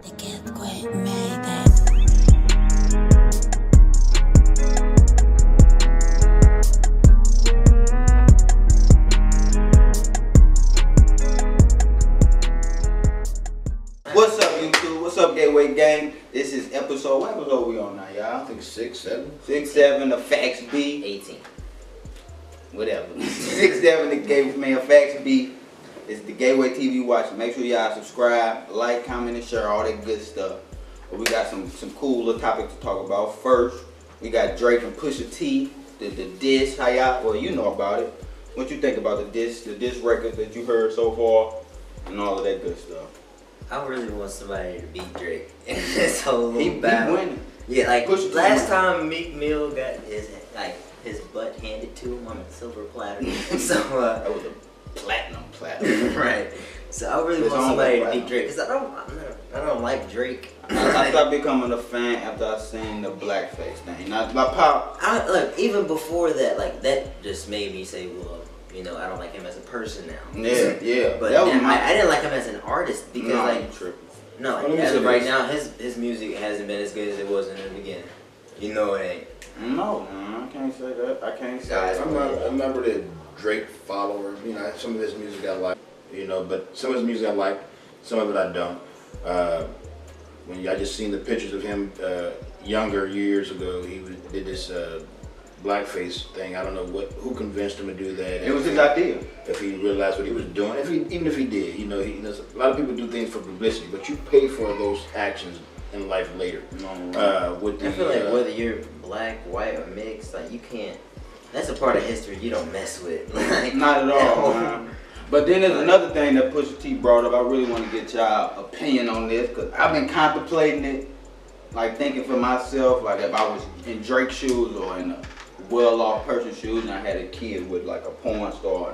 The Get Quit made it. What's up, YouTube? What's up, Gateway Gang? This is episode, what episode we on now, y'all? I think 6, 7. 6, 7, the Facts B. 18. Whatever. 6, 7, the Gateway Facts B. It's the Gateway TV watch. Make sure y'all subscribe, like, comment, and share all that good stuff. But we got some cool little topics to talk about. First, we got Drake and Pusha T, the diss. How y'all, well, you know about it. What you think about the diss records that you heard so far, and all of that good stuff? I really want somebody to beat Drake in this whole little He battle. winning. Yeah, like Pusha T last winning. time Meek Mill got his butt handed to him on a silver platter. So That was a platinum. right. So I really It's want on somebody to platinum. beat Drake because I don't like Drake. I stopped becoming a fan after I seen the blackface thing. Now, my pop. Look, even before that, like that just made me say, well, you know, I don't like him as a person now. Yeah. But that was now, my. I didn't like him as an artist because No, like you tripping. no, like, Let me as say of right this. now, his music hasn't been as good as it was in the beginning. You know it ain't. No, man, I can't say that. I can't say Guys, that. I'm not really a Drake follower. You know, some of his music I like. You know, but some of his music I like, some of it I don't. When I just seen the pictures of him younger years ago, he did this blackface thing. I don't know who convinced him to do that. It was his idea. If he realized what he was doing, even if he did, you know, a lot of people do things for publicity, but you pay for those actions in life later. With the, I feel like whether you're black, white, or mixed, like you can't. That's a part of history you don't mess with. Like, Not at all, man. But then there's another thing that Pusha T brought up. I really want to get y'all opinion on this because I've been contemplating it, like thinking for myself, like if I was in Drake's shoes or in a well-off person's shoes and I had a kid with like a porn star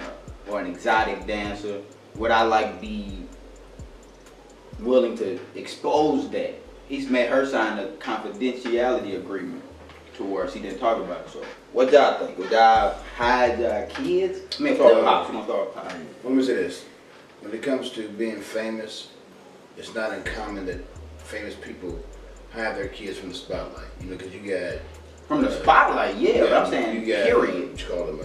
or an exotic dancer, would I like be willing to expose that? He's made her sign a confidentiality agreement to where she didn't talk about it. So what y'all think? Would y'all hide y'all kids? I mean, start with Pops. You want to start with Pops? Let me say this. When it comes to being famous, it's not uncommon that famous people hide their kids from the spotlight. You know, because you got... From the spotlight, yeah, but I'm saying you got, period. What you call them?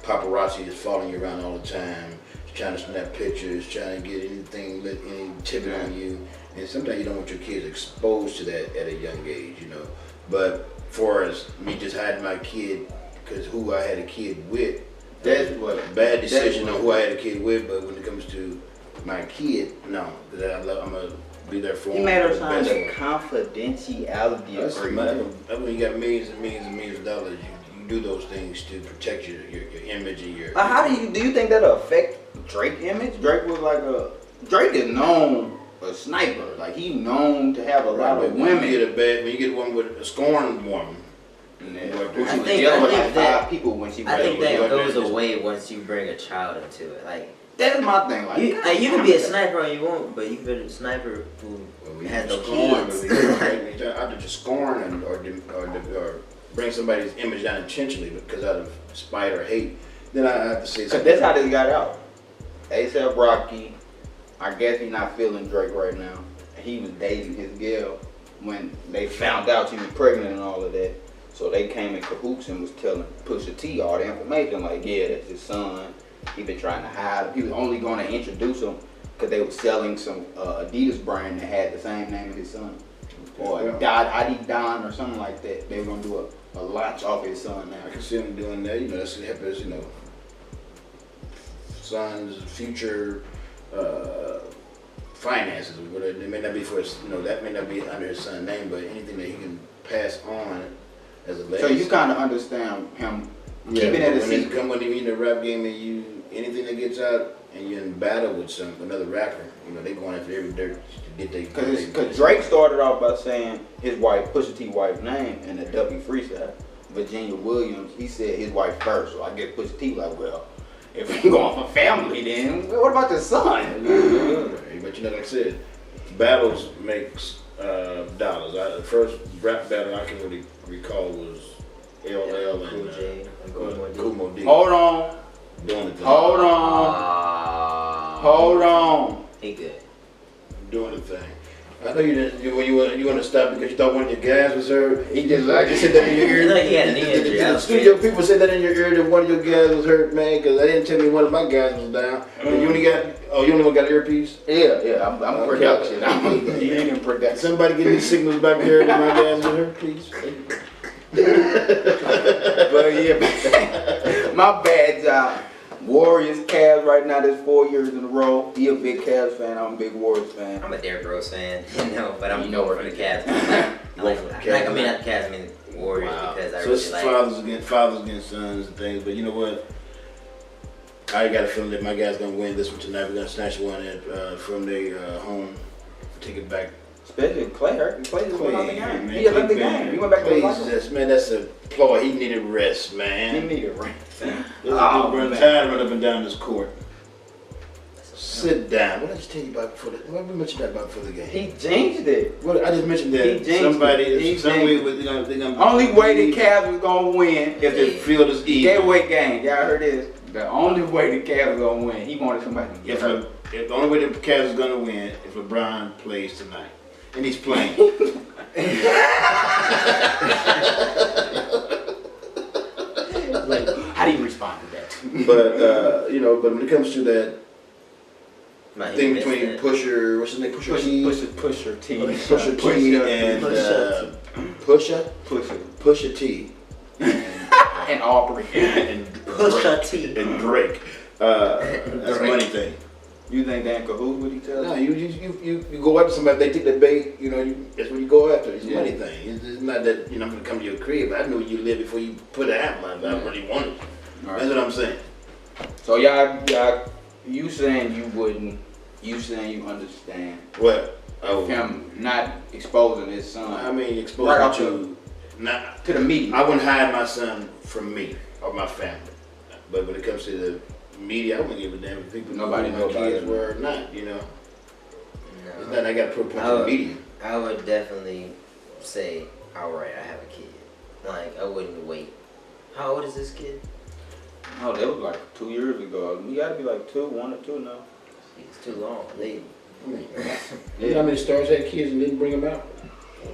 Paparazzi is following you around all the time, trying to snap pictures, trying to get anything, any tidbit on you. And sometimes you don't want your kids exposed to that at a young age, you know. But for as me just hiding my kid, because who I had a kid with, That's what bad decision on who I had a kid with. But when it comes to my kid, no, because I'm gonna be there for him. He made her the sign best a way. confidentiality That's agreement. when you got millions and millions and millions of dollars, you do those things to protect your image and your. But how do you think that'll affect Drake's image? Drake is known a sniper. Like he known to have a lot of women. When you get one with a scorned woman. Yeah. I She was think- dealing with I like think that- 5 people when she I think was that what goes that is. away once you bring a child into it. Like That's my thing. Like you can be a sniper all you want, but you can be a sniper who has no kids. Like, Either just scorn or bring somebody's image down intentionally because out of spite or hate. Then I have to say Cause something. that's how this got out. A$AP Rocky, I guess he's not feeling Drake right now. He was dating his girl when they found out she was pregnant and all of that. So they came in cahoots and was telling Pusha T all the information. Like, yeah, that's his son. He been trying to hide him. He was only going to introduce him because they were selling some Adidas brand that had the same name as his son. Or Adidas or something like that. They were going to do a launch off his son now. I can see him doing that. You know, that's gonna help his, you know, son's future finances. Or whatever. It may not be for his, you know, that may not be under his son's name, but anything that he can pass on as a legacy. So you kind of understand him Yeah, keeping it a when it's secret. come when you're in the rap game and anything that gets out and you're in battle with another rapper, you know, they going after every dirt to get their. Because Drake started off by saying his wife, Pusha T wife's name in the W freestyle. Virginia Williams, he said his wife first. So I guess Pusha T like, well, if we going for family, then what about the son? But you know, like I said, battles makes dollars. The first rap battle I can really recall was LL Cool and J and Kool Moe Dee. Hold on, Doing the thing. hold on, hold on. He good. doing the thing. I know you didn't. You want to stop because you thought one of your guys was hurt. He just like said that in your ear. Like he had a knee injury. The studio people said that in your ear that one of your guys was hurt, man. Because they didn't tell me one of my guys was down. And you only got an earpiece. Yeah. I'm Okay. production. I'm in production. Somebody give me signals back there that my guys was hurt, please. But yeah, my bad job. Warriors, Cavs right now. That's 4 years in a row. He a big Cavs fan. I'm a big Warriors fan. I'm a Derrick Rose fan, but I'm You know for what the it Cavs. I mean not the Cavs, I mean the Warriors because I So really it's like. fathers against sons and things. But you know what? I got a feeling that my guys gonna win this one tonight. We're gonna snatch one from their home, take it back. Especially Clay hurt. Clay just went out the game. Man, He left the game. He went back to the locker room. Man, that's a ploy. He needed rest, man. He needed rest. Run tired, run up and down this court. Sit down. What did I just tell you about before the? What we mentioned that about before the game? He changed it. What I just mentioned that He changed somebody, it. He some changed way, they're gonna. Only way the Cavs was gonna win if the field is even. gateway game. Y'all heard this? The only way the Cavs was gonna win. He wanted somebody to get hurt. If the only way the Cavs is gonna win if LeBron plays tonight, and he's playing. Like, how do you respond to that? But when it comes to that Might thing miss between that. Pusher, what's his name? Pusher T, Pusher T. Pusher T, and Pusher T, and Aubrey. and Pusha T. and Drake. That's a money thing. You think they in cahoots with each other? No, you go after somebody. They take the bait. That's what you go after. It's a money thing. It's not that I'm gonna come to your crib. I know where you live before you put an app on. I really want it. All right. That's what I'm saying. So y'all, you saying you wouldn't? You saying you understand? What? Oh, Him not exposing his son. I mean, Right exposure off to not. to the media. I wouldn't hide my son from me or my family. But when it comes to the media, I wouldn't give a damn if people Nobody know know who my about kids it. were or not. It's No. not. I got to put a punch in the media. I would definitely say, alright, I have a kid. Like, I wouldn't wait. How old is this kid? Oh, that was like 2 years ago. You gotta be like 1 or 2 now. It's too long. They You know how many stars had kids and didn't bring them out?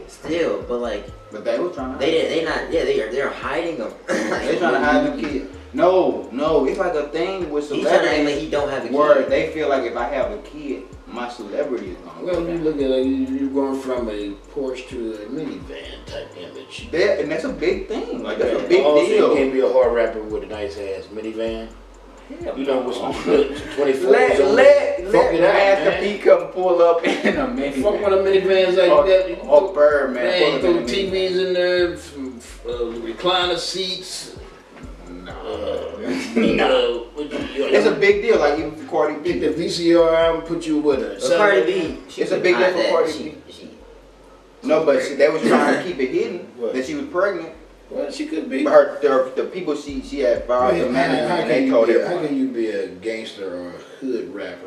still, but like But they were trying to. they're hiding them. They trying to hide the kid. No, it's like a thing with He's trying to act celebrities like he don't have a where kid. they feel like if I have a kid, my celebrity is gonna Well, go you down. look at it, you're going from a Porsche to a minivan type image. And that's a big thing. Like that's a big Also, deal. you can't be a hard rapper with a nice ass minivan. Hell You know, with no. some 24 Let Fuck it out, Master man. P come pull up in a minivan. Fuck one of the minivans like that. Or Birdman. Man, you pull throw up in a TVs in there, recliner seats. No. It's a big deal. Like even for Cardi Get B. the VCR out and put you with a But Cardi B, she It's a couldn't big hide deal for that. Cardi B. No, but they was trying to keep it hidden What? that she was pregnant. Well, she could be. But the people she had filed the management and they told How everyone. can you be a gangster or a hood rapper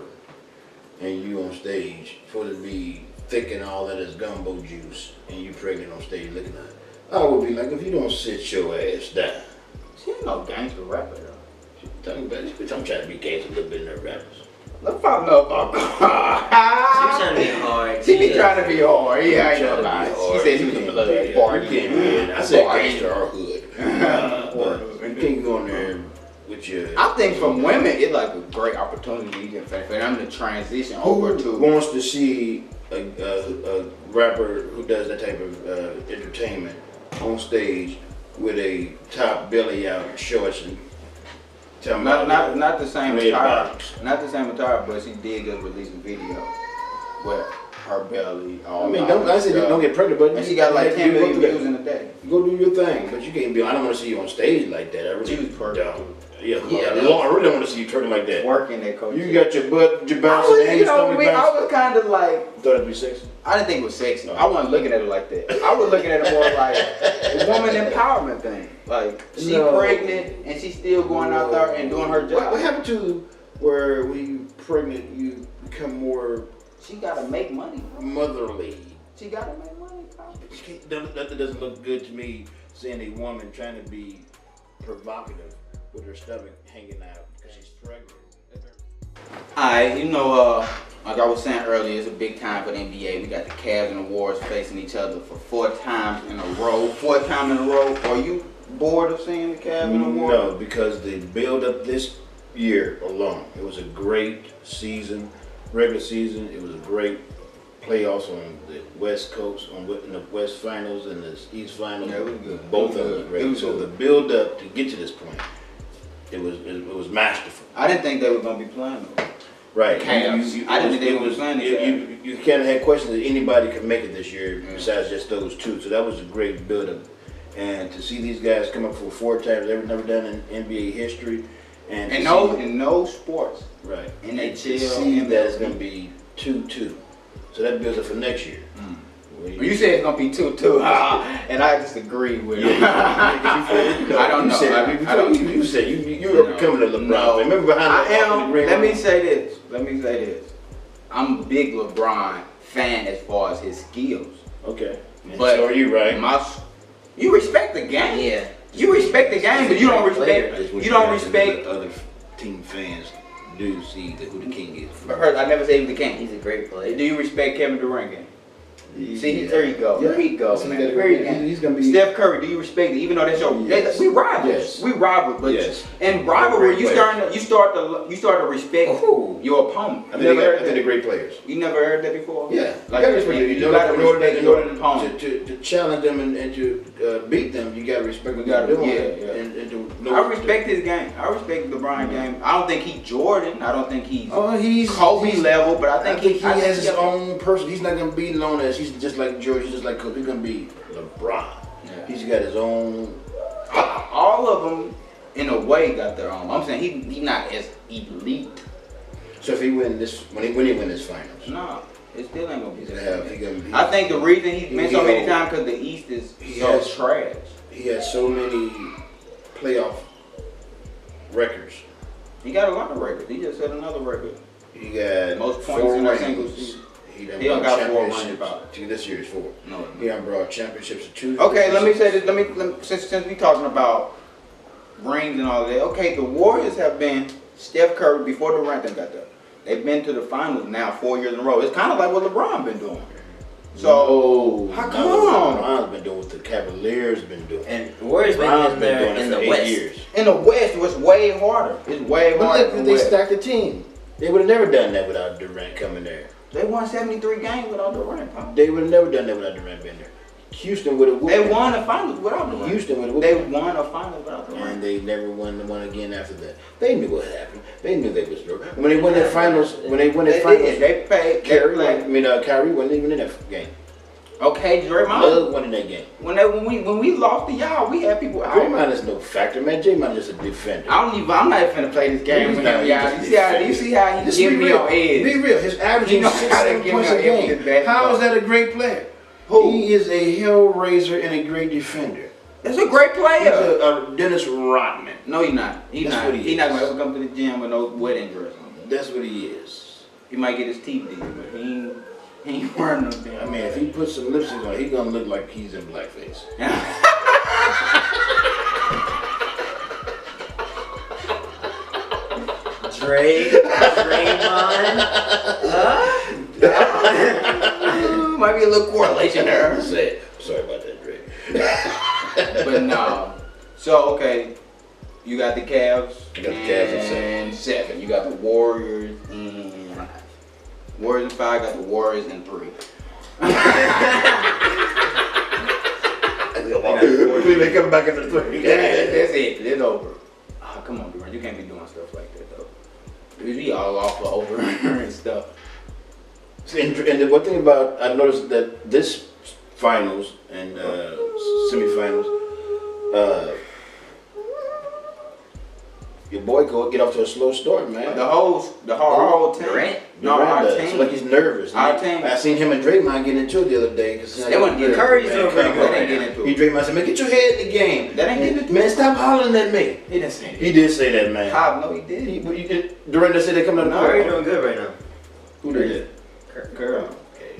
and you on stage supposed to be thick and all that is gumbo juice and you pregnant on stage looking at it? I would be like, if you don't sit your ass down. She ain't no gangster rapper though. Talking about this, I'm trying to be gangster a little bit in their rappers. Let's find out about She was trying to be hard. She be trying to be hard. Yeah, I Trying know to be about it. She hard. said she You was a can't blood be- party. you can't be- I said Party. gangster or hood. But you can't go in there with your. I think for women, it's like a great opportunity for them to transition over Who to. wants to see a rapper who does that type of entertainment on stage with a top belly out shorts and tell me Not the same Red attire. bottoms. Not the same attire, but she did just release a video with her belly all I mean, out I said don't get pregnant, but And she got like 10 you go million through views that. in a day. Go do your thing, but you can't be. I don't want to see you on stage like that. I really She was perfect. don't. Yeah, Yeah, I really don't want to see you twerking like that. Working that coach. You got your butt, your I bouncing, was, and you your know, stomach me, I bouncing. was kind of like, Thought it'd be sexy. I didn't think it was sexy. I wasn't looking at it like that. I was looking at it more like a woman empowerment thing. Like, she No. pregnant and she's still going out there and doing her What job. happened to where when you pregnant you become more She gotta make money. motherly? She gotta make money. That doesn't look good to me. Seeing a woman trying to be provocative with her stomach hanging out because she's pregnant. Alright, like I was saying earlier, it's a big time for the NBA. We got the Cavs and the Warriors facing each other for 4 times in a row. Fourth time in a row. Are you bored of seeing the Cavs and the Warriors? No, because the build up this year alone, it was a great season, regular season. It was a great playoffs on the West Coast, in the West Finals and the East Finals. Yeah, it was good. Both It was of them good. were It great. was So good. the build up to get to this point, it was masterful. I didn't think they were gonna be playing though. Right. Cavs. I didn't think they were playing the Cavs. You can't have questions that anybody could make it this year besides just those two. So that was a great build up. And to see these guys come up for 4 times they've never done in NBA history. And In to no sports. right. NHL, And to see that it's going to be 2-2. So that builds up for next year. Well, You said it's gonna be 2-2, and I just agree with you. I don't know. I don't- You said you were becoming a LeBron. No. fan. Remember behind I the am. green Let me room? say this. I'm a big LeBron fan as far as his skills. Okay. But so are you, right? You respect the game. Yeah. You respect the game, but you don't respect. I just wish You don't guys respect. let other team fans do see who the king is. I never say he was the king. He's a great player. Do you respect Kevin Durant game? See, there you go. Yeah. There you go, So man. he got a There you great- go. he's gonna be- Steph Curry. Do you respect it? Even though that's your, Yes. we rivals. Yes. We rivals, but Yes. in rivalry, Great you players. start to respect Ooh. your opponent. I You think never heard they're that? great players. You never heard that before? Yeah, Like, you gotta respect them. you gotta respect your opponent. To challenge them and to beat them, you gotta respect what You gotta- they're doing. yeah. And to know I what to respect his game. I respect LeBron game. I don't think he's Jordan. I don't think he's do. Oh, he's Kobe he's- level, but I I think think he has his got- own person. He's not gonna be known as he's just like George. He's just like Kobe. He's gonna be LeBron. Yeah. He's got his own. All of them, in a way, got their own. I'm saying he not as elite. So if he win this, when he win this finals, No, it still ain't gonna be he's that. gonna have. I think the reason he's been so many He- times because the East is he so has- trash. He has so many playoff records. He got a lot of records. He just set another record. He got Most points 4 in a rings. single season. He done He done brought got 4 rings, championships. about. To this year's 4. No. He done brought championships to 2. Okay, let me say this. Let me since we talking about rings and all that. Okay, the Warriors have been Steph Curry before Durant got there. They've been to the finals now 4 years in a row. It's kind of like what LeBron been doing. So how come? LeBron's been doing what the Cavaliers been doing. And Warriors been LeBron's in there doing it in for the 8 West. years. In the West, it was way harder. It's way But harder. look, in the they West. stacked the team. They would have never done that without Durant coming there. They won 73 games without Durant. Huh? They would have never done that without Durant being there. Houston would have. They won the finals without Durant. Houston would have. They won a final without Durant. And they never won the one again after that. They knew what happened. They knew they was through. When they won their finals, They did. They played. Kyrie wasn't even in that game. Okay, Draymond. Love won in that game. When we lost to y'all, we had people out. Draymond is no factor, man. Draymond is just a defender. I'm not even finna play this game He's with not- him, he's y'all. just You see how he Just give be me real. on edge. Be real. His average You know is how 6, to 7 give points me a on every game. basketball. How is that a great player? Who? He is a hellraiser and a great defender. That's a great He's player. a Dennis Rodman. No, he's not. He's That's not. what he He's not is. gonna ever come to the gym with no wedding dress on. That's what he is. He might get his teeth did, but he ain't wearing no damn. I mean, if he puts some lipstick on, he's gonna look like he's in blackface. Draymond. Might be a little correlation there. Sorry about that, Dre. But no. So okay, you got the Cavs. You got the Cavs in and 7. You got the Warriors in 5. Warriors in 5. Got the Warriors in 3. They come back in the 3. That's it. It's over. Oh, come on, Durant. You can't be doing stuff like that though. We all off for over and stuff. And the one thing about I noticed that this finals and semifinals, your boy go get off to a slow start, man. The whole team. Durant? No, Durant our does. team. It's like he's nervous. Our team. I seen him and Draymond get into it the other day. They wasn't getting- Curry's doing pretty good. They didn't get into He it. Draymond said, "Man, get your head in the game." That ain't getting into Man, stop hollering at me. He didn't say that. He did say that, man. Cobb, no, he did. Durant said they coming to the No, Curry court. doing good right now. Who did it? Girl.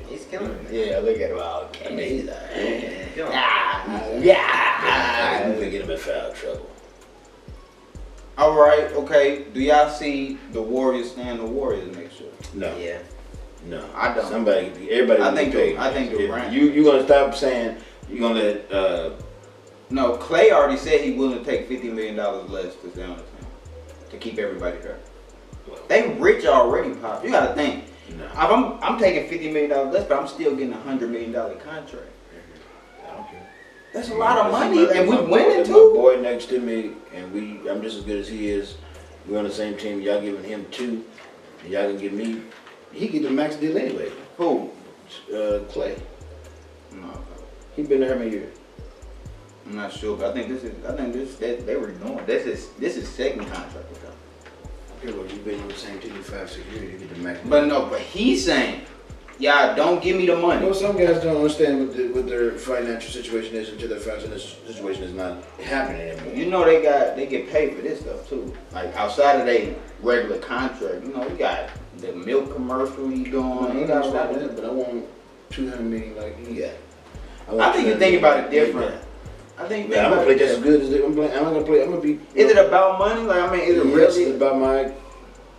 He's killing it. Yeah, look at him. Okay. I mean, he's Killing it. I'm Yeah. gonna get him in foul trouble. All right, okay. Do y'all see the Warriors staying the Warriors next year? No. Yeah. No. I don't. Everybody. I think paid. Durant. You gonna stop saying you gonna let? No, Clay already said he willing to take $50 million less to stay on the team to keep everybody there. They rich already, Pop. You gotta think. No. If I'm taking $50 million less, but I'm still getting $100 million contract. I don't care. That's a lot of money, and we My winning boy, too. My boy next to me, and I'm just as good as he is. We're on the same team. Y'all giving him 2, and y'all can give me. He get the max deal anyway. Who? Clay. No, He been there how many years? I'm not sure, but I think they were renewing. This is second contract with them. Okay, well, you've been on the same team for 5-6 years. You get the max deal. But he's saying, y'all don't give me the money. Well, some guys don't understand what their financial situation is until their financial situation is not happening anymore. You know they get paid for this stuff too. Like outside of their regular contract, you know, you got the milk commercial he doing. You got a lot of but I want $200 million like he got. I think you think about it different. I think I'm gonna play just as good as they. I'm gonna play. I'm gonna be. Is it about money? Like I mean, is it Yes, really it's about my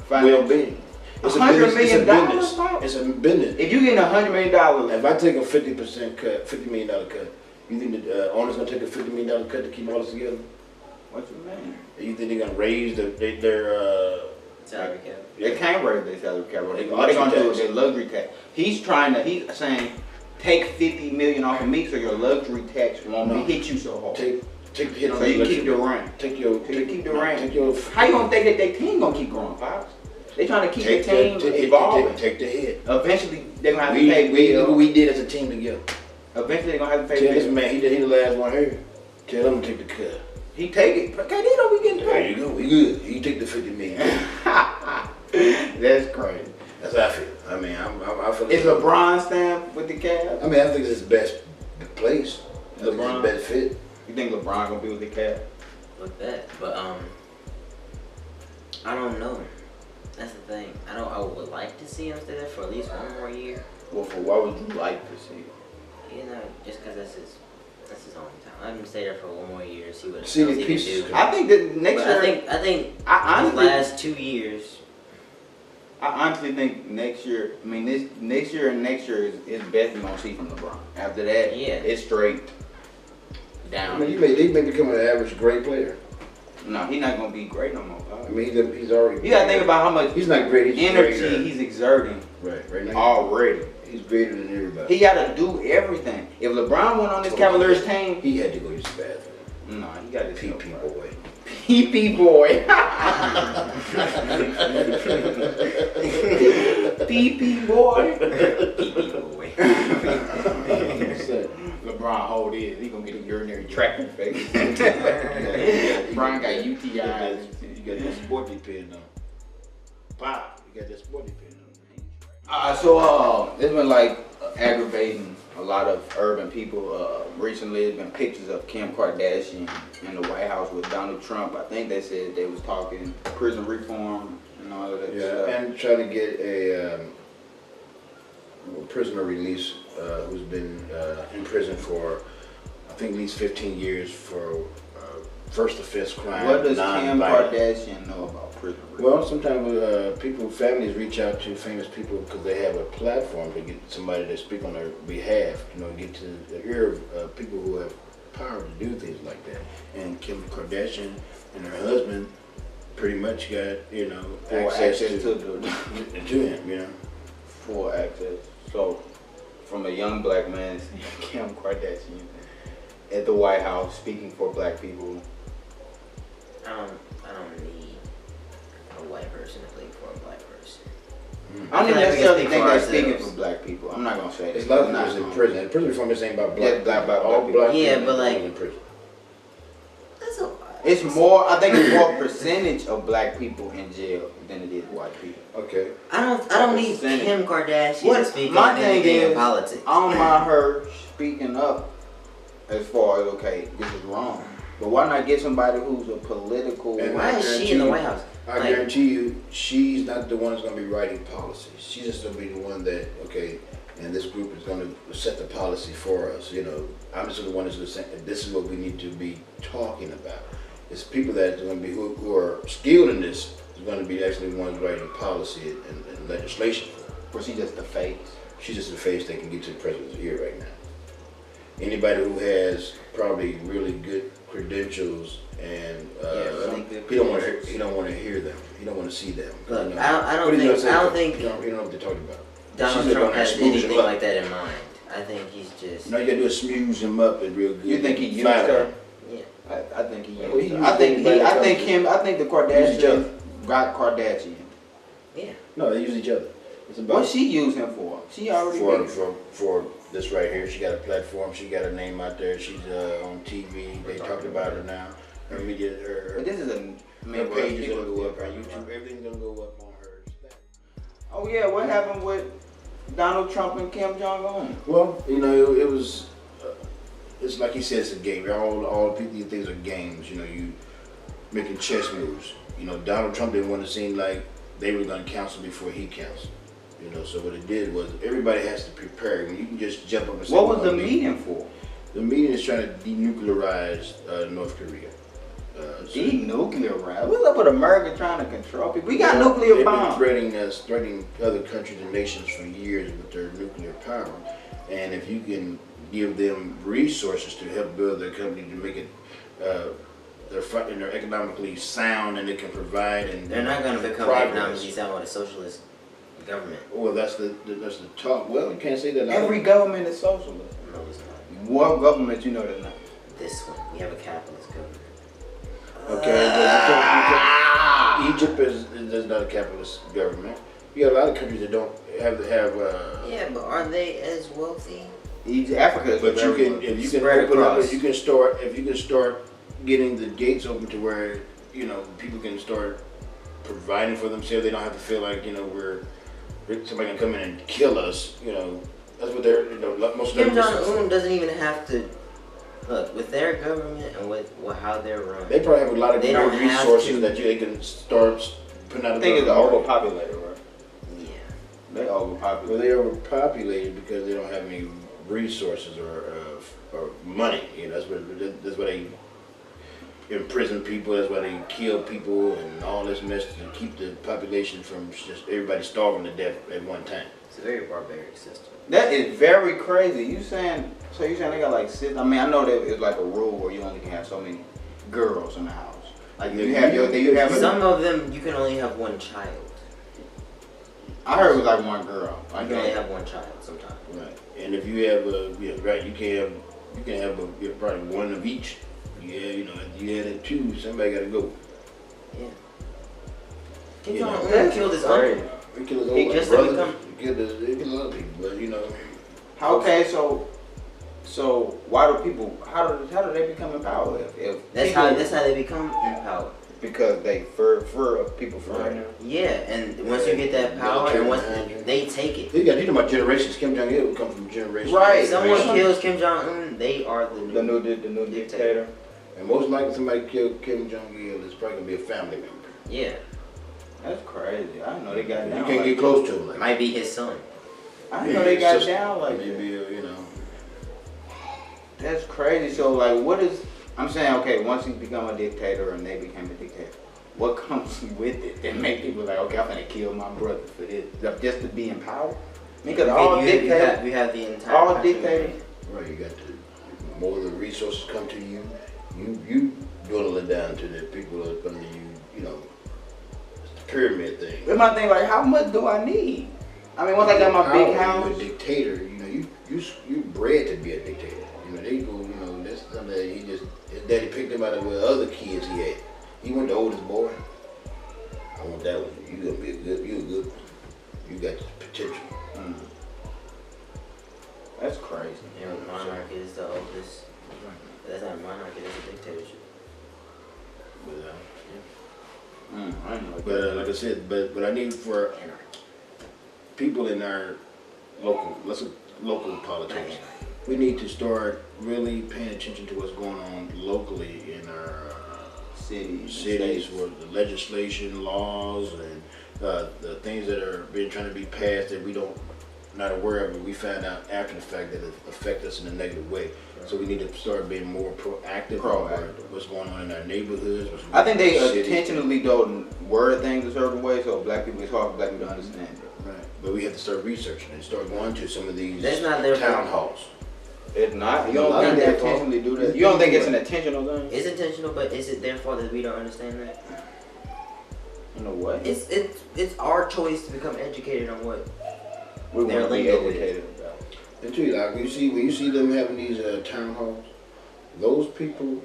financial? well-being? It's $100 million? It's a business. If you getting $100 million, If I take a 50% cut, $50 million cut, you think the owner's gonna take a $50 million cut to keep all this together? what you mean? You think they're gonna raise their Salary cap. They can't raise their salary cap. All they Luxury gonna do tax. is their luxury tax. He's saying, take $50 million off of me so your luxury tax won't hit you so hard. take the hit on So the you can luxury. keep Durant. Take your. How you gonna think that their team gonna keep growing, Pops? They trying to keep their team evolving. Take the hit. Eventually, they're gonna have to pay Look what Bill. we did as a team together. Eventually, they're gonna have to pay Tell this Bill. man, he the last one here. Tell him to take the cut. He take it. Okay, they know we getting There paid. you go. We good. He take the $50 million. That's crazy. That's how I feel. I mean, I feel. Is LeBron stand with the Cavs? I mean, I think it's his best place. I think it's LeBron? his best fit. You think LeBron gonna be with the Cavs? With that, but I don't know. That's the thing. I would like to see him stay there for at least one more year. Well, for what would you like to see? You know, just because that's his own time. Let him stay there for one more year and see what See else the he can pieces. do. I think that next But year. I think I his honestly, last 2 years. I honestly think next year. I mean, this next year and next year is best we're gonna see from LeBron. After that, Yeah. it's straight I down. mean, he may become an average great player. No, he's not gonna be great no more. I Pop. mean, he's already. You gotta think about how much He's not great. He's energy greater. he's exerting Right now. already. He's greater than everybody. He gotta do everything. If LeBron went on this Cavaliers team, He had to go use the bathroom. no, he got his PP boy. PP boy. PP boy. Boy. LeBron hold his. He gonna get a urinary tract infection. Brian got UTI. You got that sporty pin on. Pop, you got that sporty pin on. So it's been like aggravating a lot of urban people. Recently, there's been pictures of Kim Kardashian in the White House with Donald Trump. I think they said they was talking prison reform and all of that stuff. And trying to get a prisoner release who's been in prison for, I think, at least 15 years for first offense crime. What does Kim non-violent. Kardashian know about prison reform? Well, sometimes families reach out to famous people because they have a platform to get somebody to speak on their behalf, get to the ear of people who have power to do things like that. And Kim Kardashian and her husband pretty much got, Full access to to him, full access. So, from a young black man, seeing Kim Kardashian at the White House speaking for black people. I don't need a white person to speak for a black person. I don't even feel like we necessarily can think speak they're for speaking ourselves. for black people. I'm not gonna say There's that. a lot of people in prison. And prison reform is ain't about black. Yeah, black all people. black Yeah, people but like- in prison. That's a lot. It's more. I think it's more percentage of black people in jail than it is white people. Okay. I don't need Percentage. Kim Kardashian What- to speak my on thing anything in is, politics. I don't mind her speaking up as far as okay, this is wrong. But why not get somebody who's a political? And Why is she in the White House? I guarantee you, she's not the one that's going to be writing policies. She's just going to be the one that, and this group is going to set the policy for us. I'm just the one that's going to say, this is what we need to be talking about. it's people that are going to be who are skilled in this is going to be actually ones writing policy and legislation for it. Was she just the face? She's just the face that can get to the president's ear right now. Anybody who has probably really good credentials and really good he don't want to hear them. He don't want to see them. Look, You know? I don't What are you think gonna say? I don't think you don't know what they're talking about. Donald She's Trump gonna has smooth him anything up. like that in mind. I think he's just No, you gotta do is smooth him up and real good. You think he used Flatter her? him. yeah. I think he Well, he used her. used I think everybody that the Use each other. Kardashians got Kardashian. Yeah. No, they use each other. It's about What she used him for? She already did. for this right here. She got a platform. She got her name out there. She's on TV. They talking about her now. Her media, But this is a her page is gonna go up. Her YouTube, everything's gonna go up on hers. Oh yeah, what happened with Donald Trump and Kim Jong Un? Well, you know, it was. It's like he said, it's a game. All these things are games. You know, you making chess moves. You know, Donald Trump didn't want to seem like they were going to cancel before he canceled. You know, so what it did was everybody has to prepare. When you can just jump up and say, What was the "Oh, meeting for? The meeting is trying to denuclearize North Korea. Denuclearize? What's up with America trying to control people? We got nuclear They've bombs. been threatening other countries and nations for years with their nuclear power. And if you can give them resources to help build their company to make it, they're economically sound and they can provide and They're not going to become progress. economically sound with a socialist government. Well, that's the talk. Well, you can't say that. Every government is socialist. No, it's not. What government you know that's not? This one, we have a capitalist government. Okay, but Egypt is not a capitalist government. You got a lot of countries that don't have. Yeah, but are they as wealthy? Africa is But you very can, if you can Spread open up, across. if you can start getting the gates open to where people can start providing for themselves. They don't have to feel like somebody can come in and kill us. You know, that's what they're. Most of Kim them. Jong Un doesn't even have to look with their government and with how they're run. They probably have a lot of They good don't have resources to- that they can start putting out. I think it's overpopulated, right? Yeah. They Well, overpopulated. they overpopulated because they don't have any resources or money. You know, that's why they imprison people. That's why they kill people and all this mess to keep the population from just everybody starving to death at one time. It's a very barbaric system. That is very crazy. You saying they got like six? I mean, I know that it's like a rule where you only can have so many girls in the house. Like you have Some of them you can only have one child. I heard it was like one girl. You can only have one child sometimes. Right. And if you have you can have probably one of each. Yeah, if you had it two, somebody got to go. Yeah. Kim You Jong know, Un that's killed his crazy. uncle. He killed his He own just brothers. become- He killed a lot of people, but Okay, so why do people? How do they become in power? If That's how they become in power. because they fur people for right now. Yeah, and once you get that power, and once they take it. you talking about generations. Kim Jong Il come from generations. Right. If someone kills Kim Jong Un, they are the new. The new dictator. And most likely somebody killed Kim Jong Il is probably gonna be a family member. Yeah, That's crazy. I didn't know they got You down. can't like get close to him. it Like might be his son. I didn't know they got sister, down like that. maybe That's crazy. So like, what is? I'm saying, okay, once he become a dictator and they became a dictator, what comes with it that make people like, okay, I'm gonna kill my brother for this, just to be in power? Because all dictators, we have the entire all country. dictators. right. You got the more the resources come to you, you dwindle it down to the people that under you. You know, it's the pyramid thing. But my thing, like, how much do I need? I mean, once I got my big Power, house, you're a dictator. You bred to be a dictator. They go. That's something that his daddy picked him out of the other kids he had. He wasn't the oldest boy. I want that one. You gonna be you got the potential. that's crazy. Yeah, monarchy is the oldest. That's not a monarchy. That's a dictatorship. But, I didn't know but like I said, but I need for people in our local politics. We need to start really paying attention to what's going on locally in our cities, where the legislation, laws, and the things that are trying to be passed that we don't not aware of it. We found out after the fact that it affects us in a negative way. So we need to start being more proactive about what's going on in our neighborhoods. I think they in our cities. intentionally don't word things a certain way, so black people, it's hard for black people to understand it. Right. But we have to start researching and start going to some of these That's not their town fault. halls. It's not. You No, don't not think they their fault. intentionally do that? You don't think it's an intentional thing? It's intentional, but is it their fault that we don't understand that? In a way. It's our choice to become educated on what. We They're want to be lingo with educated about. And too, like when you see them having these town halls, those people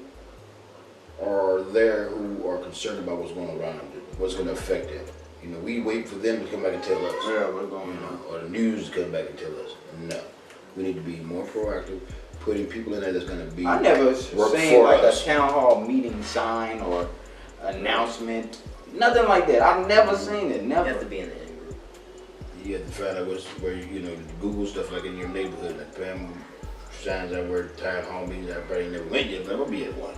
are there who are concerned about what's going around them, what's going to affect them. You know, we wait for them to come back and tell us. Yeah, what's going You on? know, or the news to come back and tell us. No, we need to be more proactive, putting people in there that's going to be. I never work seen for like us. a town hall meeting sign or announcement. Nothing like that. I've never seen it. You have Never. to be in the in group. You have to find out where you know Google stuff like in your neighborhood, like Pam signs out where town hall meetings. I probably never went yet, but I'm gonna be at one.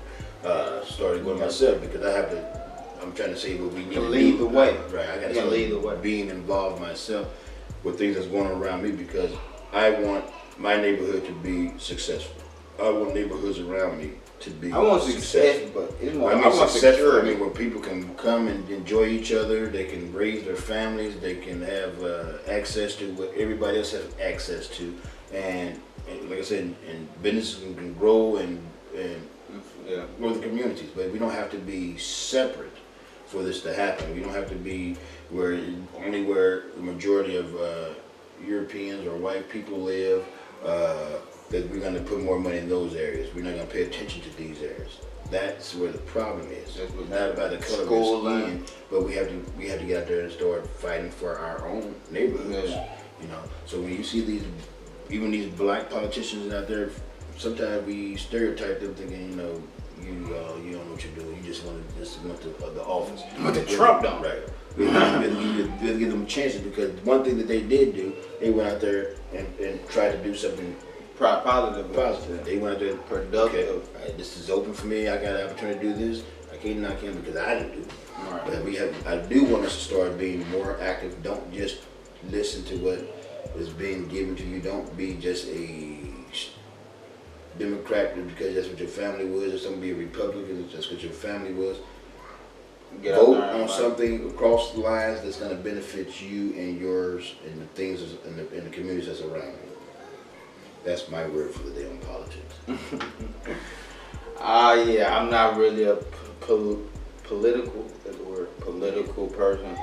Started going myself because I have to. I'm trying to say what we need To to lead do. the way. Right, I got You to gotta lead the way. being involved myself with things that's going on around me because I want my neighborhood to be successful. I want neighborhoods around me to be. I want success, but it's more. I mean, want successful. I security. mean, where people can come and enjoy each other. They can raise their families. They can have access to what everybody else has access to, and like I said, and businesses can grow and Yeah. grow the communities. But we don't have to be separate for this to happen. We don't have to be where the majority of Europeans or white people live. That we're going to put more money in those areas. We're not going to pay attention to these areas. That's where the problem is. That's what- It's not about the color of School your skin, but we have to get out there and start fighting for our own neighborhoods. Yeah. You know. So when you see even these black politicians out there, sometimes we stereotype them thinking, you know, you don't know what you're doing. You just want the office. What the Trump done. Right. We have give them chances because one thing that they did do, they went out there and tried to do something Positive. positive. They went out there Productive. Okay, right, this is open for me. I got an opportunity to do this. I can't knock him because I didn't do it. Right. But I do want us to start being more active. Don't just listen to what is being given to you. Don't be just a Democrat because that's what your family was, or somebody be a Republican that's what your family was. Get out Vote there and on fight. something across the lines that's going to benefit you and yours and the things in the communities that's around you. That's my word for the day on politics. Yeah, I'm not really a political, that's the word, political person,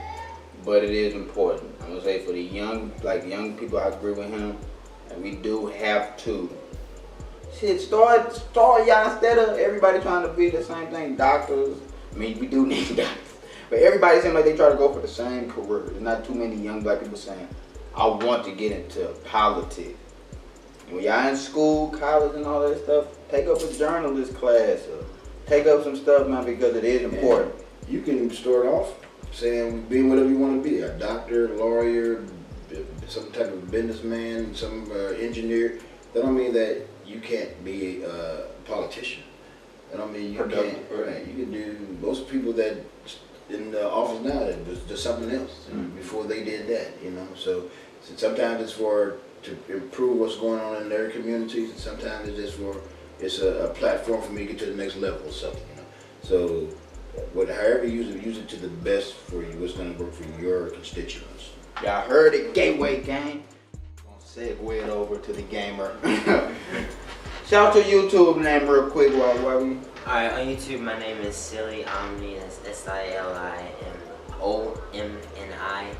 but it is important. I'm gonna say for the young people, I agree with him, and we do have to. Start y'all instead of everybody trying to be the same thing. Doctors, I mean, we do need doctors, but everybody seems like they try to go for the same career. There's not too many young black people saying, I want to get into politics. When y'all in school, college, and all that stuff, take up a journalist class or take up some stuff, man, because it is important. You can start off saying being whatever you want to be, a doctor, lawyer, some type of businessman, some engineer. That don't mean that you can't be a politician. That don't mean you can't. Right? You can do. Most people that in the office now that was just something else before they did that. You know, so sometimes it's to improve what's going on in their communities, and sometimes it's a platform for me to get to the next level or something. You know, so however you use it to the best for you. What's going to work for your constituents. Y'all heard it, Gateway Gang. Gonna segue it over to the gamer. Shout out to YouTube name real quick while we. Alright, on YouTube, my name is Silly Omni. That's SILIMOMNI.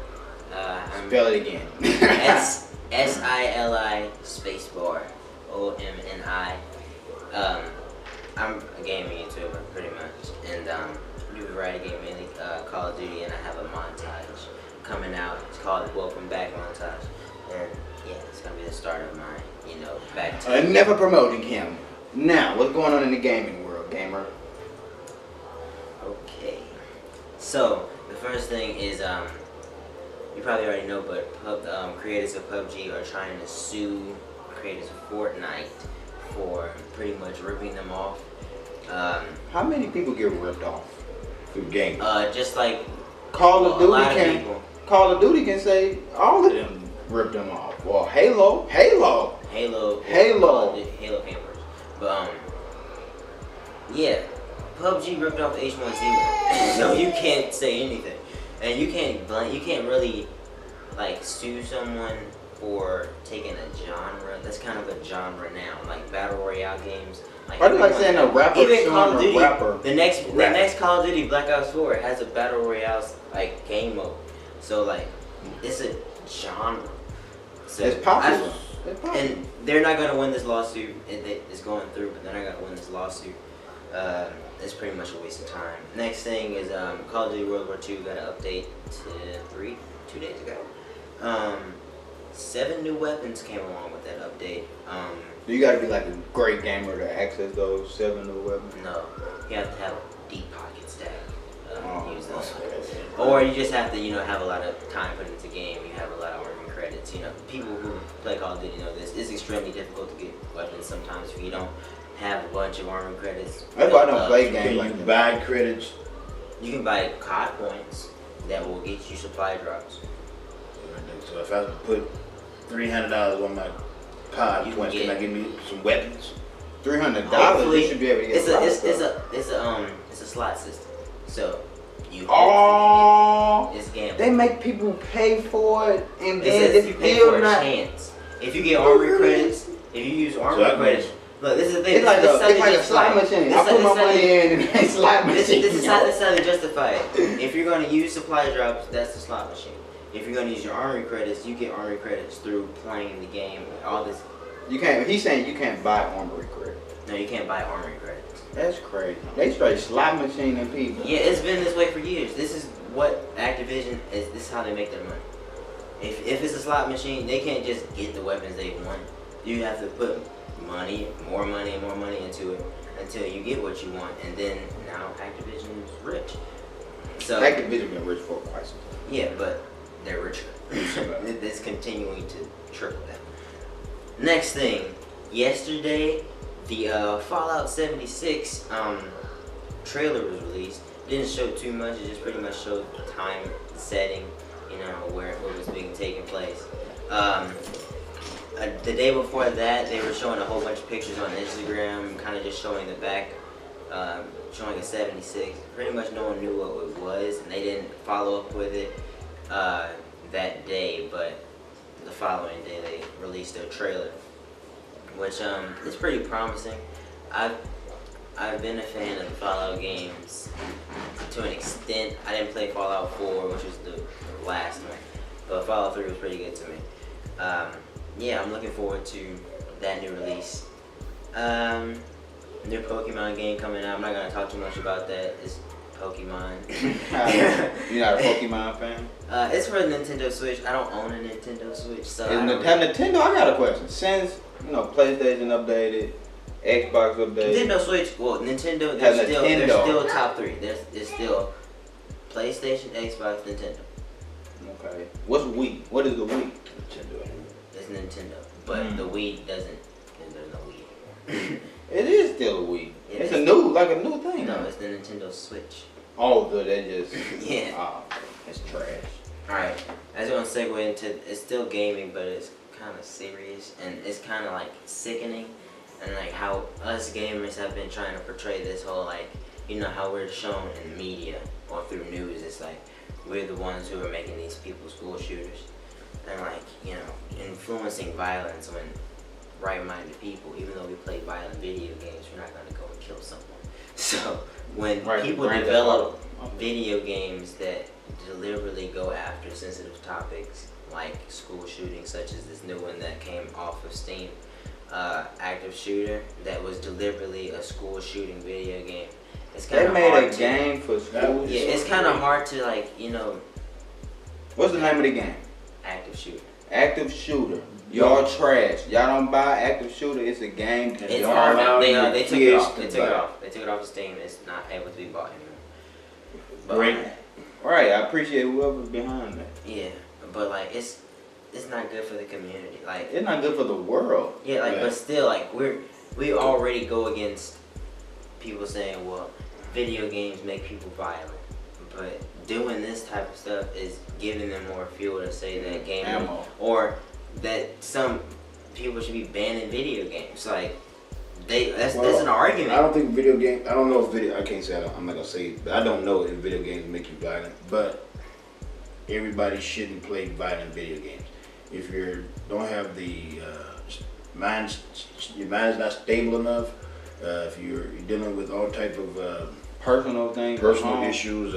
Spell it again. SILI spacebar OMNI. I'm a gaming YouTuber pretty much, and do variety game mainly Call of Duty, and I have a montage coming out. It's called Welcome Back montage, and yeah, it's gonna be the start of my back to. Never promoting him. Now, what's going on in the gaming world, gamer? Okay, so the first thing is you probably already know, but creators of PUBG are trying to sue creators of Fortnite for pretty much ripping them off. How many people get ripped off? Through game. Just like Call of a lot Duty of can. people. Call of Duty can say all of them ripped them off. Well, Halo. Halo came first. But yeah, PUBG ripped off H1Z1, so you can't say anything, and you can't really like sue someone for taking a genre. That's kind of a genre now, like battle royale games. I do like saying a rapper Even Call of suing a Duty. rapper. The next Call of Duty Black Ops 4 has a battle royale like game mode, so like it's a genre. So It's popular. It's popular. and they're not gonna win this lawsuit. It's going through, but they're not gonna win this lawsuit. It's pretty much a waste of time. Next thing is Call of Duty World War II got an update to 2 days ago. 7 new weapons came along with that update. Do you gotta be like a great gamer to access those 7 new weapons? No, you have to have deep pockets to use those. Okay. Or you just have to, have a lot of time put into game. You have a lot of arming credits. People who play Call of Duty know this. It's extremely difficult to get weapons sometimes if you don't have a bunch of arming credits. That's why I don't play Can games you like that. buy credits? You can buy COD points that will get you supply drops. So if I was to put $300 on my pod You can points, can get- I give me some weapons? $300, Hopefully, you should be able to get it's a lot of a stuff. it's a slot system. So you Oh, it's gambling. they make people pay for it, and It then says it's you pay still for a not. chance. If you get armory credits, if you use armory that credits, means- look, this is the thing. It's like this is how they a justify slot it. machine. This I is put my how they- money in, and they slot machine. This is how they justify it. If you're going to use supply drops, that's the slot machine. If you're going to use your armory credits, you get armory credits through playing the game. All this. You can't. He's saying you can't buy armory credit. No, you can't buy armory credits. That's crazy. They straight slot machining people. Yeah, it's been this way for years. This is what Activision is. This is how they make their money. If it's a slot machine, they can't just get the weapons they want. You have to put money, more money, and more money into it until you get what you want, and then now Activision's rich. So Activision been rich for quite some time. yeah, but they're richer. It's continuing to trickle down. Next thing, yesterday the Fallout 76 trailer was released. Didn't show too much. It just pretty much showed the time setting, where it was being taken place. The day before that, they were showing a whole bunch of pictures on Instagram, kind of just showing the back, showing a 76. Pretty much no one knew what it was, and they didn't follow up with it that day, but the following day they released their trailer, which is pretty promising. I've been a fan of the Fallout games to an extent. I didn't play Fallout 4, which was the last one, but Fallout 3 was pretty good to me. Yeah, I'm looking forward to that new release. New Pokemon game coming out. I'm not gonna talk too much about that. It's Pokemon. You're not a Pokemon fan? It's for Nintendo Switch. I don't own a Nintendo Switch, so I Is don't Nintendo, I got a question. Since, PlayStation updated, Xbox updated. Nintendo Switch. Well, Nintendo. Has They're Nintendo. still top three. There's still PlayStation, Xbox, Nintendo. Okay. What's Wii? What is the Wii? It's Nintendo, but the Wii doesn't. There's no Wii. It is still a Wii. Yeah, It's it's- a new thing. No, it's the Nintendo Switch. Oh, good. That just Yeah. Oh, it's trash. Alright, I just want to segue into, it's still gaming, but it's kind of serious, and it's kind of like sickening, and like how us gamers have been trying to portray this whole like, how we're shown in the media or through news. It's like we're the ones who are making these people school shooters, and like, influencing violence when right-minded people, even though we play violent video games, we're not going to go and kill someone. So when Right, people Grand Theft develop Auto. video games that deliberately go after sensitive topics like school shootings, such as this new one that came off of Steam, Active Shooter, that was deliberately a school shooting video game. It's kind They of made hard a to, game for school. Yeah, it's kind of hard to like, What's the name of the game? Active Shooter. Active Shooter. Y'all trash. Y'all don't buy Active Shooter. It's a game. It's It's all hard. allowed They your took it kids off. to They took it buy. off. They took it off of Steam. It's not able to be bought anymore. But, Great. Right. I appreciate whoever's behind that. Yeah, but like it's not good for the community. Like It's not good for the world. yeah, like Yeah. but still like we already go against people saying, well, video games make people violent. But doing this type of stuff is giving them more fuel to say that gaming Ammo. or that some people should be banning video games. Like, that's Well, an argument. I don't think video games. I don't know if video. I can't say. I'm not gonna say. But I don't know if video games make you violent. But everybody shouldn't play violent video games. If you don't have the mind, your mind is not stable enough. If you're dealing with all type of Personal things. personal issues,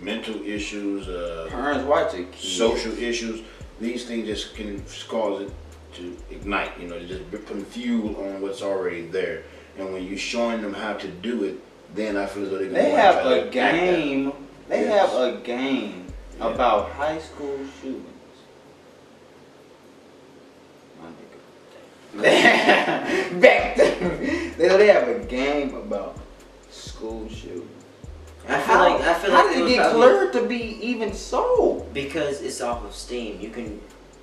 mental issues, Parents watch it. Kids. social issues, these things just can cause it to ignite. You know, to just putting fuel on what's already there. And when you're showing them how to do it, then I feel as though they're They gonna have try to a act game. They Yes. have a game Yeah. about high school shootings. My nigga. Back to, they have a game about school shootings. I feel how like did it it was get probably- cleared to be even sold? Because it's off of Steam.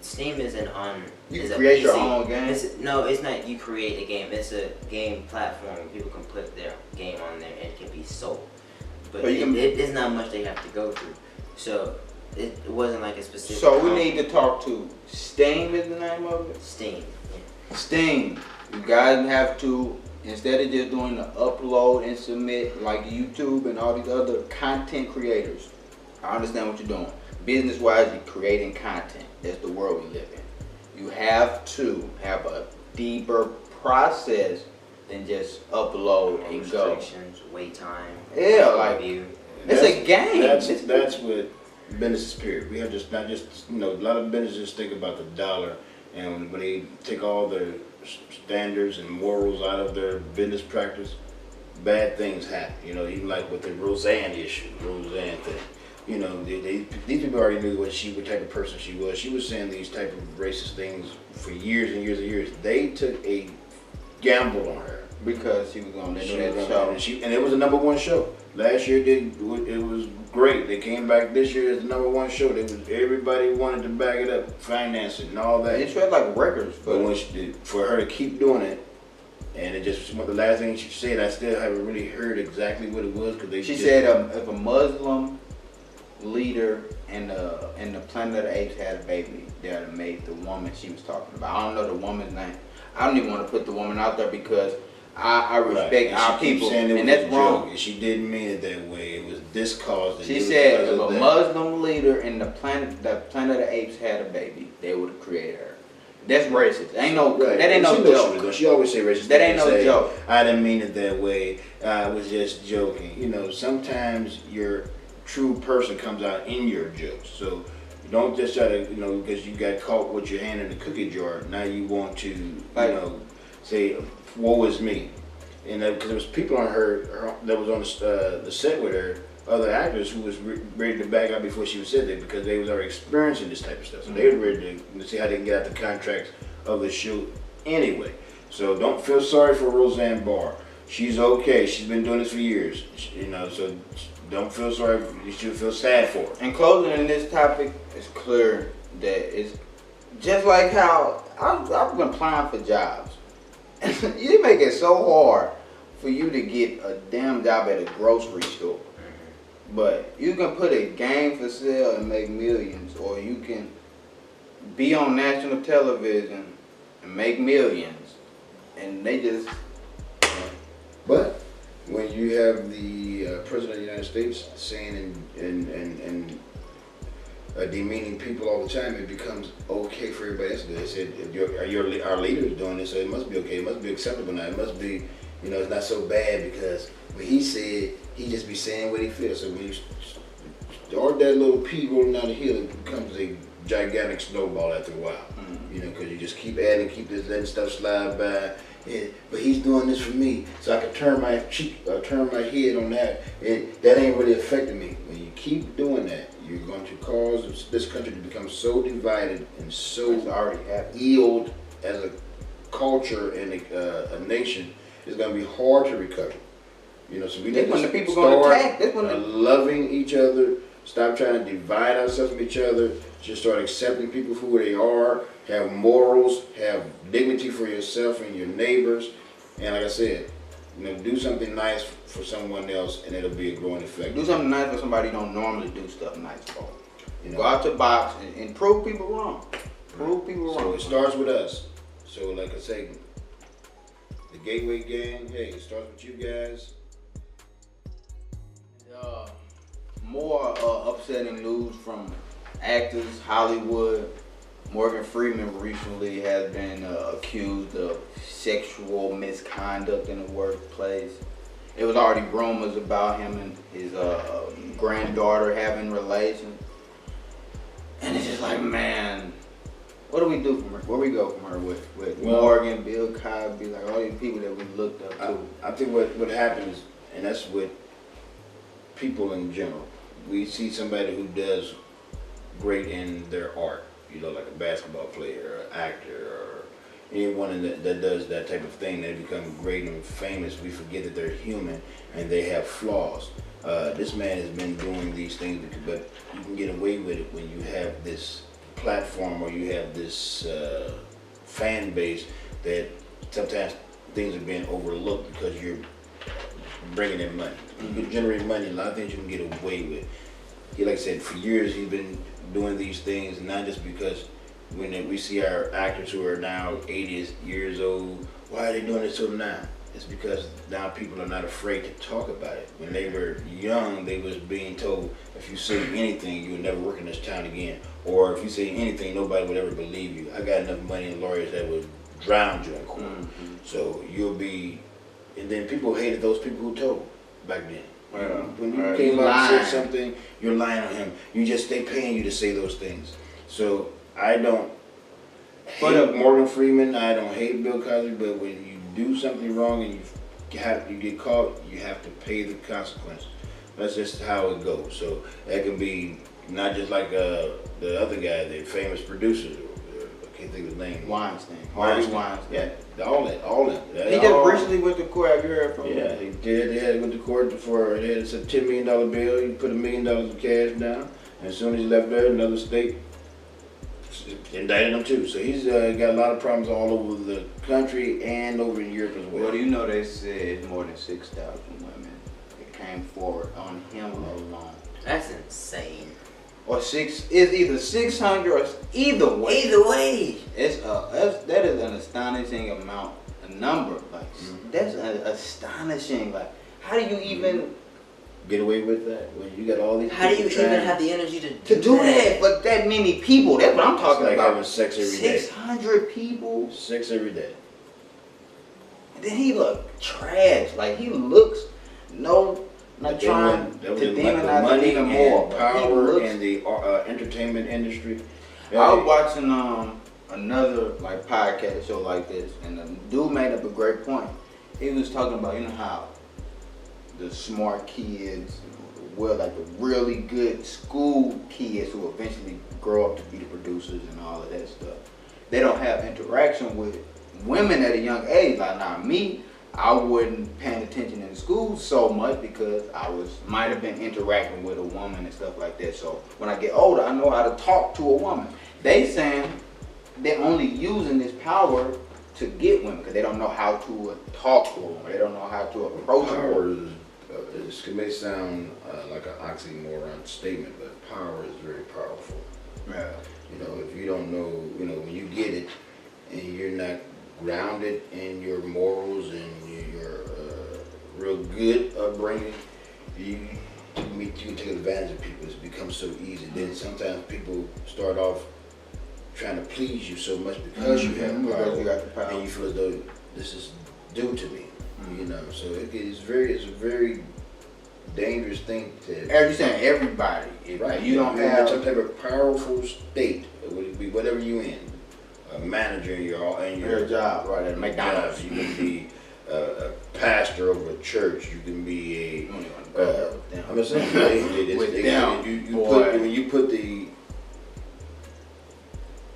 Steam isn't on. You is can a create your PC. own game? No, it's not. You create a game. It's a game platform. People can put their game on there and it can be sold. But you can- it's not much they have to go through. So it wasn't like a specific. So we company. need to talk to Steam is the name of it? Steam. Steam. You guys have to, instead of just doing the upload and submit like YouTube and all these other content creators, I understand what you're doing. Business wise, you're creating content. That's the world we live in. You have to have a deeper process than just upload and go. Restrictions, wait time. Yeah, like- review. It's a game. That's what business is. Period. We have just not just a lot of businesses think about the dollar, and when they take all the standards and morals out of their business practice, bad things happen. You know, even like with the Roseanne thing. You know, these people already knew what type of person she was. She was saying these type of racist things for years and years and years. They took a gamble on her. Because she was on that She show. was on- and it was a #1 show. Last year it was great. They came back this year as the #1 show. Everybody wanted to back it up, finance it, and all that. It showed like records, But but when for her to keep doing it, and it just the last thing she said, I still haven't really heard exactly what it was because she said if a Muslim leader and the Planet of the Apes had a baby, they'd have made the woman she was talking about. I don't know the woman's name. I don't even want to put the woman out there because I respect our people, and that's wrong. And she didn't mean it that way. It was this cause. She said if a Muslim leader and the Planet of the Apes had a baby, they would have created her. That's racist. Ain't no Right. that ain't no She knows joke. she was doing- She always say racist. That things ain't no and say, joke. I didn't mean it that way. I was just joking. You know, sometimes your true person comes out in your jokes. So don't just try to, because you got caught with your hand in the cookie jar. Now you want to, say, "Woe is me," and because there was people on her that was on the set with her. Other actors who was ready to back out before she was said that because they was already experiencing this type of stuff. So they were ready to see how they can get out the contracts of the show anyway. So don't feel sorry for Roseanne Barr. She's okay. She's been doing this for years. So don't feel sorry. You should feel sad for her. In closing in this topic, it's clear that it's just like how I've been applying for jobs. You make it so hard for you to get a damn job at a grocery store. But you can put a game for sale and make millions, or you can be on national television and make millions. And they just... But when you have the President of the United States saying and demeaning people all the time, it becomes okay for everybody else to do it. They said, if our leader is doing this, so it must be okay. It must be acceptable now. It must be, it's not so bad because when he said, he just be saying what he feels. So when you start that little pea rolling down the hill, it becomes a gigantic snowball after a while. Because you just keep adding, letting stuff slide by. Yeah, but he's doing this for me, so I can turn my head on that. That ain't really affecting me. When you keep doing that, you're going to cause this country to become so divided and so It's already happened. healed as a culture and a nation. It's going to be hard to recover. So we That's need when to the people gonna start attack. That's when the- loving each other. Stop trying to divide ourselves from each other. Just start accepting people for who they are. Have morals. Have dignity for yourself and your neighbors. And like I said, do something nice for someone else, and it'll be a growing effect. Do something nice for somebody you don't normally do stuff nice for. Go out your box and prove people wrong. Prove people So wrong. it starts with us. So like I say, the Gateway Gang, hey, it starts with you guys. More upsetting news from actors, Hollywood. Morgan Freeman recently has been accused of sexual misconduct in the workplace. It was already rumors about him and his granddaughter having relations. And it's just like, man, what do we do from her? Where we go from her with Well, Morgan, Bill Cosby, like all these people that we looked up to? I think what happens, and that's with people in general, we see somebody who does great in their art, you know, like a basketball player, or an actor, or anyone that does that type of thing. They become great and famous. We forget that they're human and they have flaws. This man has been doing these things, but you can get away with it when you have this platform or you have this fan base that sometimes things are being overlooked because you're bringing in money. You can generate money. A lot of things you can get away with. He, like I said, for years he's been doing these things, not just because when we see our actors who are now 80 years old, why are they doing this to them now? It's because now people are not afraid to talk about it. When they were young, they was being told, if you say anything, you'll never work in this town again. Or if you say anything, nobody would ever believe you. I got enough money and lawyers that would drown you in court. Mm-hmm. So you'll be, and then people hated those people who told back then. When you Right. came out and Lying. said something, you're lying on him. They paying you to say those things. So I don't hate Morgan Freeman. I don't hate Bill Cosby. But when you do something wrong and you get caught, you have to pay the consequences. That's just how it goes. So that can be not just like the other guy, the famous producer. I can't think of his name. Weinstein. Harvey Weinstein. Yeah, all that. He just recently went to court. Have you heard from him? Yeah, he did. He went to court for it's a $10 million bill. He put $1 million in cash down. And as soon as he left there, another state indicted him too. So he's got a lot of problems all over the country and over in Europe as well. Well, do you know they said more than 6,000 women that came forward on him alone. That's insane. Or it's either 600 or either way. Either way. That is an astonishing number. Like that's astonishing. Like how do you even Get away with that when you got all these. How do you people even trying have the energy to do that? But that many people. That's what I'm talking like about. having sex every day. 600 people. Sex every day. And then he looked trash. Like he looks not trying to demonize money even more. But he power looks, and the entertainment industry. I was watching another like podcast show like this, and the dude made up a great point. He was talking about how the smart kids, well, like the really good school kids who eventually grow up to be the producers and all of that stuff, they don't have interaction with women at a young age. Like now me, I wasn't paying attention in school so much because I might have been interacting with a woman and stuff like that. So when I get older, I know how to talk to a woman. They saying they're only using this power to get women because they don't know how to talk to a woman. They don't know how to approach a Power woman. is, this may sound like an oxymoron statement, but power is very powerful. Yeah. If you don't know, when you get it and you're not grounded in your morals and your real good upbringing, you can take advantage of people. It becomes so easy. Then sometimes people start off trying to please you so much because you have power, Because you got the power. and you feel as though this is due to me. So it's a very dangerous thing to. You're saying everybody. If you don't You're in have some type of powerful state. It would be whatever you in. A manager in your job, right, at McDonald's. You can be a pastor of a church. You can be I'm just saying. When you put the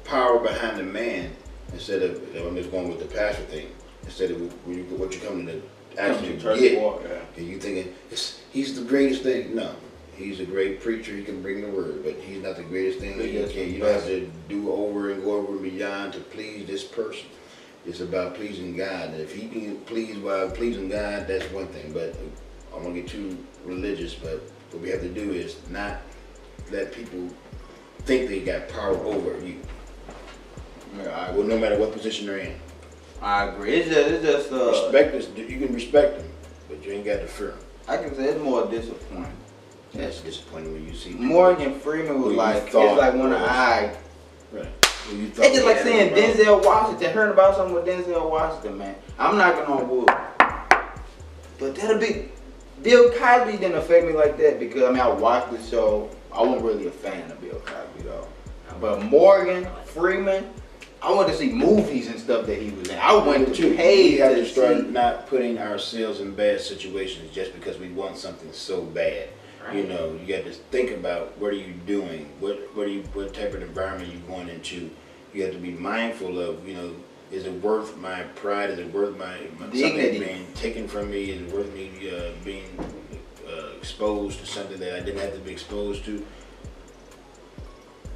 power behind the man instead of, I'm just going with the pastor thing, instead of what you come to actually get, and you thinking he's the greatest thing. No, he's a great preacher. He can bring the word, but he's not the greatest thing. You don't have to do over and go over and beyond to please this person. It's about pleasing God. And if he can please by pleasing God, that's one thing. But I won't get too religious. But what we have to do is not let people think they got power over you. Yeah, well, no matter what position they're in. I agree. It's just Respect is, you can respect them, but you ain't got to fear them. I can say it's more disappointing. That's disappointing when you see people Morgan Freeman was who you like, it's thought like one of was- I. Right. Who you thought It's just like was saying wrong. Denzel Washington. Heard about something with Denzel Washington, man. I'm knocking on wood, but that'll be. Bill Cosby didn't affect me like that because I mean I watched the show. I wasn't really a fan of Bill Cosby though. But Morgan Freeman, I went to see movies and stuff that he was in. I went to We pay have to to start see. not putting ourselves in bad situations just because we want something so bad. You know, you got to think about what are you doing, what type of environment you going into. You have to be mindful of, you know, is it worth my pride? Is it worth my Dignity. something being taken from me? Is it worth me being exposed to something that I didn't have to be exposed to?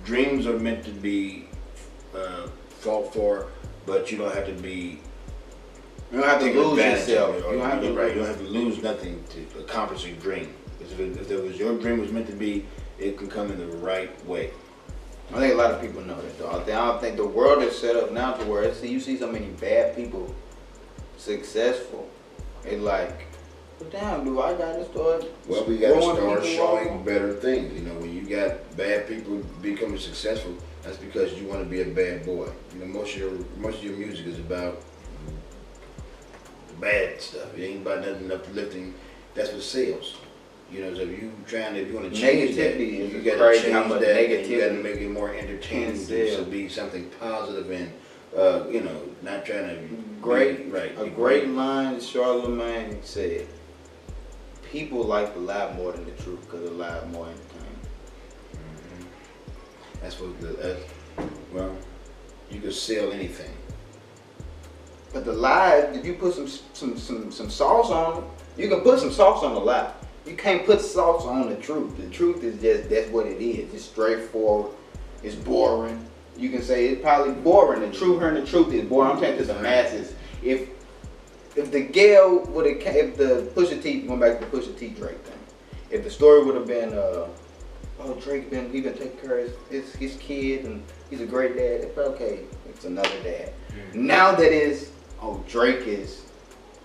Dreams are meant to be fought for, but you don't have to be. You don't have to taken lose advantage of yourself. it, or You don't have to right. You don't have to lose nothing to accomplish a dream. Because if it was your dream was meant to be, it can come in the right way. I think a lot of people know that though. I don't think the world is set up now to where you see so many bad people successful. It's like, well, damn, do I gotta start? Well, we got to throwing start people showing off? better things. You know, when you got bad people becoming successful, that's because you want to be a bad boy. You know, most of your music is about the bad stuff. It ain't about nothing uplifting. That's what sells. You know, so if you want to change that, Negativity is you got to crazy how change much that. And you got to negativity make it more entertaining can to sell. be something positive and you know, not trying to Great, be, right. a be great line Charlemagne said, people like to lie more than the truth because they lie more entertaining. That's what. Well, you could sell anything. But the lie, if you put some sauce on it, you can put some sauce on the lie. You can't put sauce on the truth. The truth is just, that's what it is. It's straightforward. It's boring. You can say it's probably boring. The truth, hearing the truth is boring. I'm saying to the masses. If the Gale would have, if the Pusha T, going back to the Pusha T Drake thing, if the story would have been, Drake he been taking care of his kid and he's a great dad. It's okay, it's another dad. Now that is, Drake is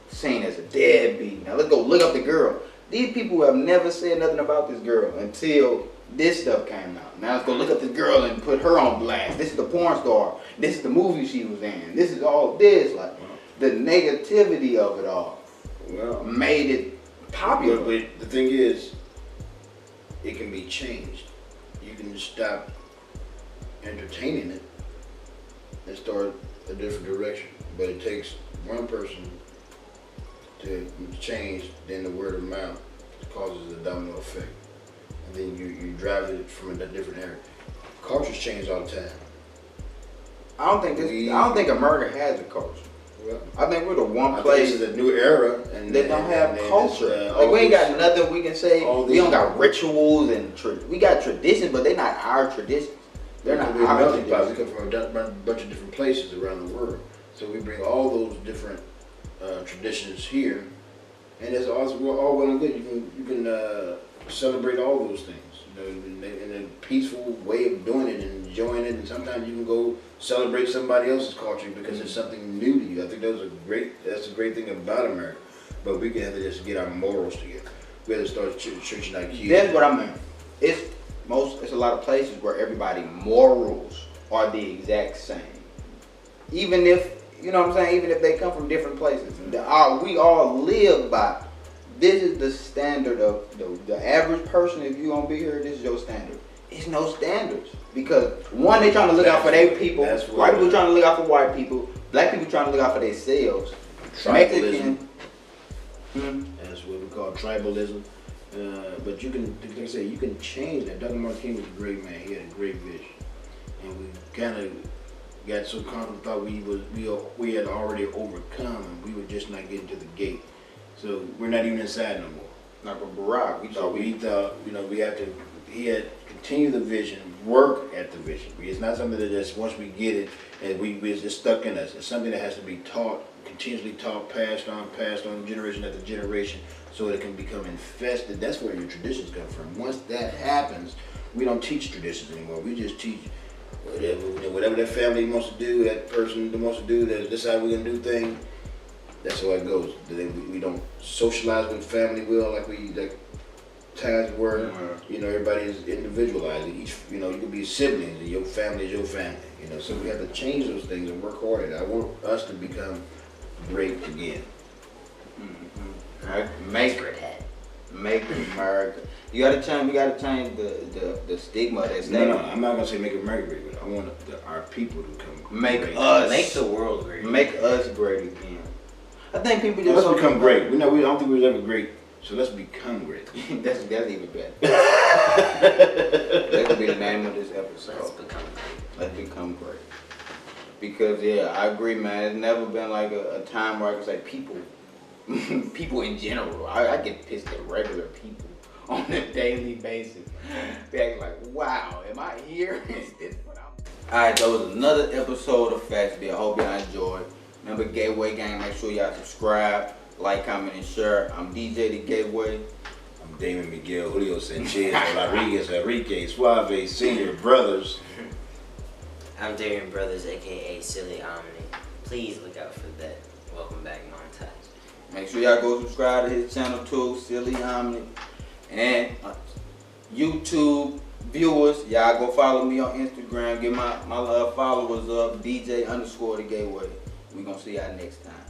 seen as a deadbeat. Now let's go look up the girl. These people have never said nothing about this girl until this stuff came out. Now let's go look up this girl and put her on blast. This is the porn star. This is the movie she was in. This is all this. Like, the negativity of it all made it popular. But the thing is, it can be changed. You can just stop entertaining it and start a different direction. But it takes one person to change, then the word of mouth causes a domino effect. And then you drive it from a different area. Cultures change all the time. I don't think America has a culture. Well, I think we're the one I think place this is a new era, and that don't have and culture. it's, Like, we ain't got nothing we can say. all We these- don't got rituals and we got traditions, but they're not our traditions. They're not We're our melting pot. We traditions. come from a bunch of different places around the world, so we bring all those different traditions here, and it's also all well and good. You can celebrate all those things, you know, in a peaceful way of doing it and enjoying it. And sometimes you can go celebrate somebody else's culture because it's something new to you. I think that's a great thing about America. But we have to just get our morals together. We have to start churching our kids. That's what I mean. It's a lot of places where everybody morals are the exact same. Even if, you know what I'm saying, even if they come from different places. We all live by, this is the standard of the average person. If you're going to be here, this is your standard. It's no standards. Because one, they trying to look out for their people. White people trying to look out for white people. Black people trying to look out for themselves. Tribalism. Mexican. That's what we call tribalism. But you can, like I say, you can change that. Dr. Martin King was a great man. He had a great vision, and we kind of got so confident, thought we had already overcome, and we were just not getting to the gate. So we're not even inside no more. Like a Barack. We thought You know, we have to. He had continue the vision, work at the vision. It's not something that just once we get it and it's just stuck in us. It's something that has to be taught, continuously taught, passed on, generation after generation, so it can become infested. That's where your traditions come from. Once that happens, we don't teach traditions anymore. We just teach Whatever that family wants to do, that person that wants to do, that's how we're gonna do things. That's how it goes. We don't socialize with family well like times were. You know, everybody is individualized. Each, you know, you could be siblings, and your family is your family. You know, so we have to change those things and work hard at it. I want us to become great again. Make hat. Make America. We gotta change the stigma that's No, I'm not gonna say make America great, but I want our people to become great. Make the world great. Make us great again. I think people just Let's become great. We don't think we was ever great, so let's become great. that's even better. That could be the name of this episode. Let's become great. Because I agree, man. It's never been like a time where I can say people in general. I get pissed at regular people on a daily basis. They act like, wow, am I here? Is this what I'm... Alright, that was another episode of Facts Bill. I hope y'all enjoyed. Remember, Gateway Gang, make sure y'all subscribe, like, comment, and share. I'm DJ The Gateway. I'm Damon Miguel, Julio Sanchez, Rodriguez, Enrique, Suave, Senior Brothers. I'm Darian Brothers, aka Silly Omni. Please look out for that welcome back montage. Make sure y'all go subscribe to his channel too, Silly Omni. And YouTube viewers, y'all go follow me on Instagram. Get my followers up, DJ_The Gateway. We gonna see y'all next time.